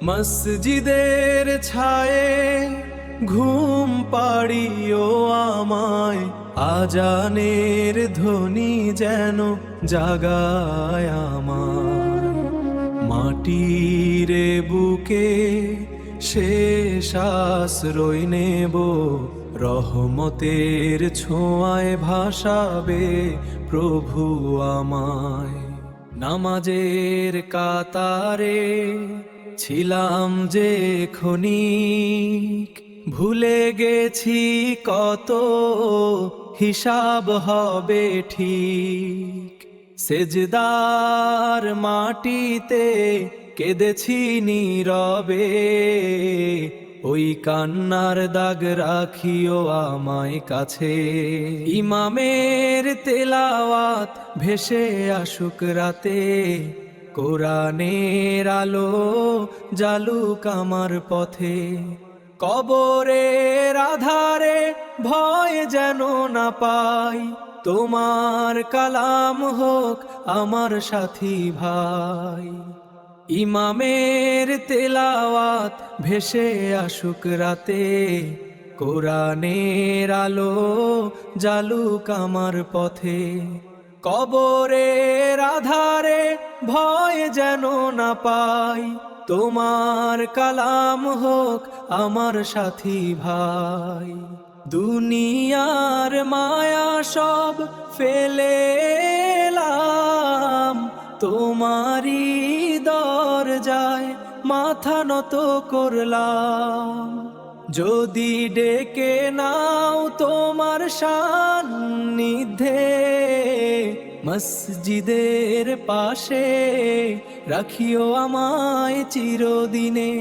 মসজিদের ছায়ে ঘুম পাড়িও আমায়, আজানের ধ্বনি যেন জাগায় আমায়। মাটির বুকে শেষ আশ্রয় নেব, রহমতের ছোঁয়ায় ভাসাবে প্রভু আমায়। নামাজের কাতারে ছিলাম যে ক্ষণিক, ভুলে গেছি কত হিসাব হবে ঠিক। সেজদার মাটিতে কেঁদেছি নীরবে, ওই কান্নার দাগ রাখিও আমায় কাছে। ইমামের তেলাওয়াত ভেসে আসুক রাতে, কোরআনের আলো জালুক আমার পথে। কবরের আধারে ভয় যেন না পাই, তোমার কালাম হোক আমার সাথী ভাই। ইমামের তেলাওয়াত ভেসে আসুক রাতে, কোরআনের আলো জালুক আমার পথে। কবরের আধারে ভয় যেন না পাই, তোমার কালাম হোক আমার সাথী ভাই। দুনিয়ার মায়া সব ফেলে এলাম, তোমারি দরজায় মাথা নত করলাম। যদি ডেকে নাও তোমার সান্নিধ্যে, মসজিদের পাশে রাখিও আমায় চিরদিনে।